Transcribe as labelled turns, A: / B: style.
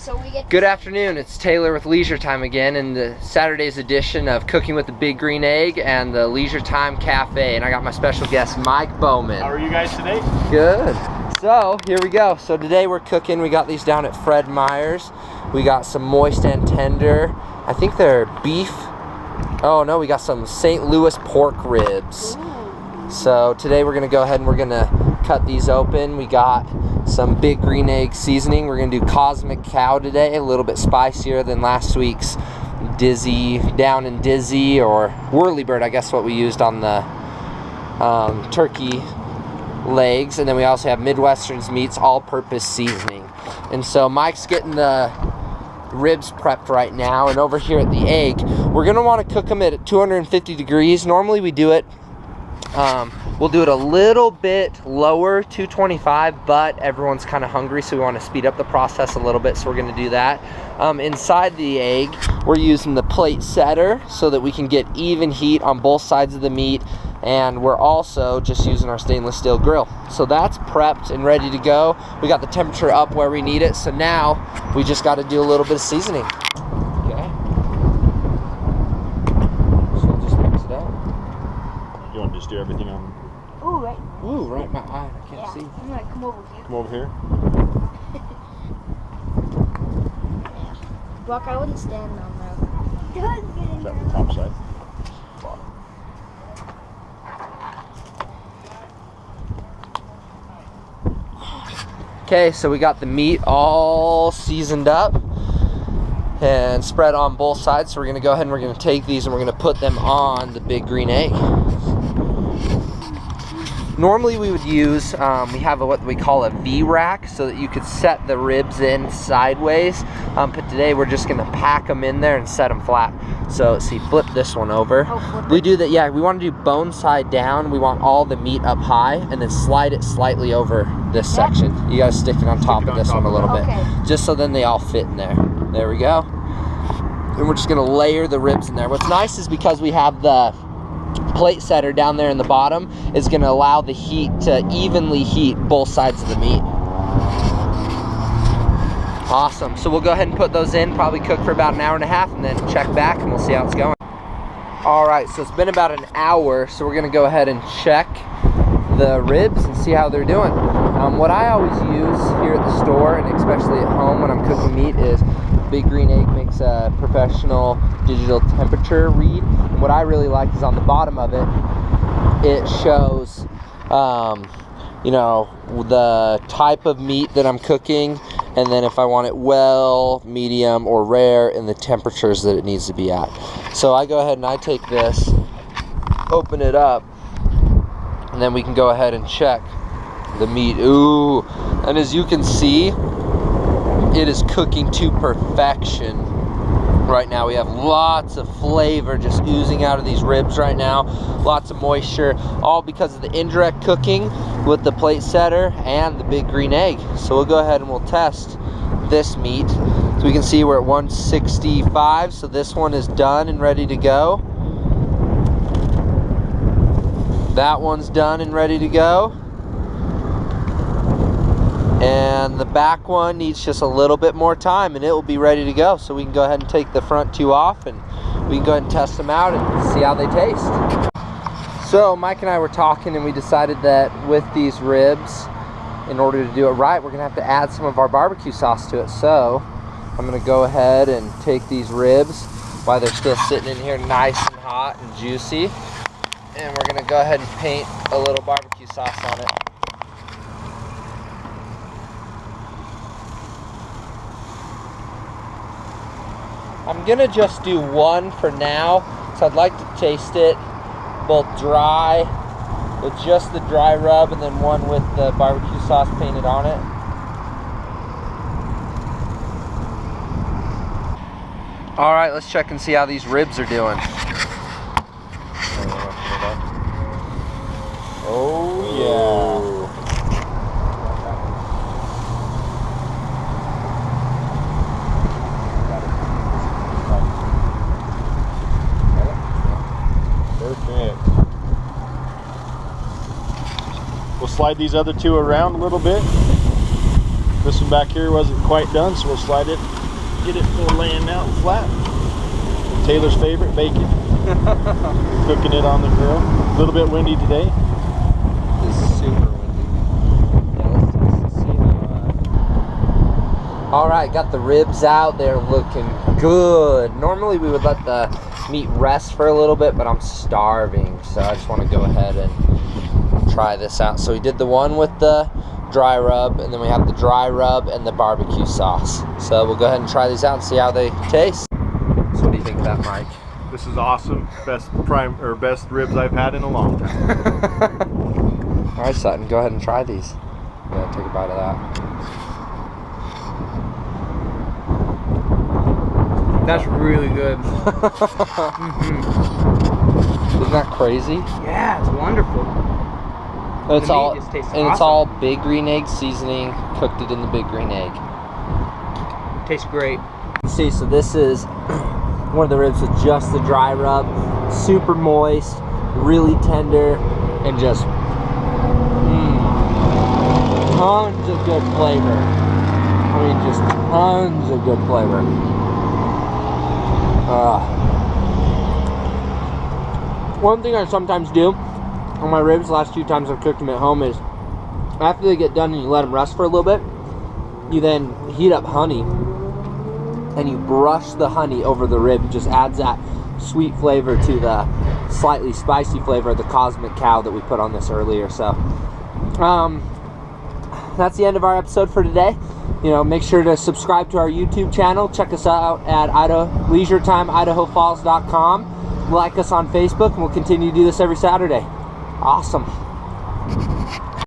A: So we get.
B: Good afternoon, it's Taylor with Leisure Time again in the Saturday's edition of Cooking with the Big Green Egg and the Leisure Time Cafe, and I got my special guest Mike Bowman.
C: How are you guys today?
B: Good. So here we go. So today we're cooking. We got these down at Fred Meyer's. We got some moist and tender. I think they're beef. Oh no, we got some St. Louis pork ribs.
A: Ooh.
B: So today we're gonna go ahead and we're gonna cut these open. We got some big green egg seasoning. We're gonna do Cosmic Cow today, a little bit spicier than last week's Dizzy, Down and Dizzy, or Whirlybird, I guess what we used on the turkey legs. And then we also have Midwestern's Meats all-purpose seasoning. And so Mike's getting the ribs prepped right now, and over here at the egg, we're gonna want to cook them at 250 degrees. Normally we do it we'll do it a little bit lower, 225, but everyone's kind of hungry, so we want to speed up the process a little bit, so we're going to do that. Inside the egg, we're using the plate setter so that we can get even heat on both sides of the meat, and we're also just using our stainless steel grill. So that's prepped and ready to go. We got the temperature up where we need it, so now we just got to do a little bit of seasoning. Okay. So we'll just mix it up.
C: You want to just do everything on?
A: Ooh, right.
B: Ooh, right in my eye. I can't see.
A: I'm gonna come over here.
C: Come over here.
A: Brock, I wouldn't stand on that.
C: Is that the top side?
B: Okay, so we got the meat all seasoned up and spread on both sides. So we're gonna go ahead and we're gonna take these and we're gonna put them on the big green egg. Normally we would use, we have what we call a V-rack so that you could set the ribs in sideways, but today we're just gonna pack them in there and set them flat. So see, flip this one over.
A: Oh,
B: We do that, yeah, we wanna do bone side down. We want all the meat up high and then slide it slightly over this section. You gotta stick it on top of this one a little bit, just so then they all fit in there. There we go. And we're just gonna layer the ribs in there. What's nice is because we have the plate setter down there in the bottom, is going to allow the heat to evenly heat both sides of the meat. Awesome. So we'll go ahead and put those in, probably cook for about an hour and a half, and then check back and we'll see how it's going. All right, so it's been about an hour, so we're going to go ahead and check the ribs and see how they're doing. What I always use here at the store, and especially at home when I'm cooking meat, is Big Green Egg makes a professional digital temperature read. And what I really like is on the bottom of it, it shows you know, the type of meat that I'm cooking, and then if I want it well, medium, or rare, and the temperatures that it needs to be at. So I go ahead and I take this, open it up, and then we can go ahead and check the meat. Ooh, and as you can see, it is cooking to perfection right now. We have lots of flavor just oozing out of these ribs right now, lots of moisture, all because of the indirect cooking with the plate setter and the big green egg. So we'll go ahead and we'll test this meat. So we can see we're at 165, so this one is done and ready to go. That one's done and ready to go. And the back one needs just a little bit more time and it will be ready to go. So we can go ahead and take the front two off and we can go ahead and test them out and see how they taste. So Mike and I were talking and we decided that with these ribs, in order to do it right, we're gonna have to add some of our barbecue sauce to it. So I'm gonna go ahead and take these ribs while they're still sitting in here nice and hot and juicy. And we're gonna go ahead and paint a little barbecue sauce on it. I'm gonna just do one for now, so I'd like to taste it both dry, with just the dry rub, and then one with the barbecue sauce painted on it. All right, let's check and see how these ribs are doing.
C: Oh yeah. Perfect. We'll slide these other two around a little bit. This one back here wasn't quite done, so we'll slide it, get it laying out flat. Taylor's favorite, bacon. Cooking it on the grill. A little bit windy today.
B: It's super windy. Yeah, let's see how, all right, got the ribs out. They're looking good. Normally we would let the meat rest for a little bit, but I'm starving, so I just want to go ahead and try this out. So we did the one with the dry rub, and then we have the dry rub and the barbecue sauce. So we'll go ahead and try these out and see how they taste. So what do you think of that, Mike?
C: This is awesome. Best ribs I've had in a long time.
B: All right, Sutton, go ahead and try these. Yeah, take a bite of that.
D: That's really good.
B: Isn't that crazy?
D: Yeah, it's wonderful.
B: And it's
D: The meat
B: all
D: just tastes
B: and it's
D: awesome.
B: all Big Green Egg seasoning, cooked it in the Big Green Egg.
D: Tastes great.
B: See, so this is one of the ribs with just the dry rub, super moist, really tender, and just tons of good flavor. I mean, just tons of good flavor. One thing I sometimes do on my ribs, the last few times I've cooked them at home, is after they get done and you let them rest for a little bit, you then heat up honey and you brush the honey over the rib. It just adds that sweet flavor to the slightly spicy flavor of the Cosmic Cow that we put on this earlier. So that's the end of our episode for today. You know, make sure to subscribe to our YouTube channel. Check us out at IdahoFalls.com. Like us on Facebook, and we'll continue to do this every Saturday. Awesome.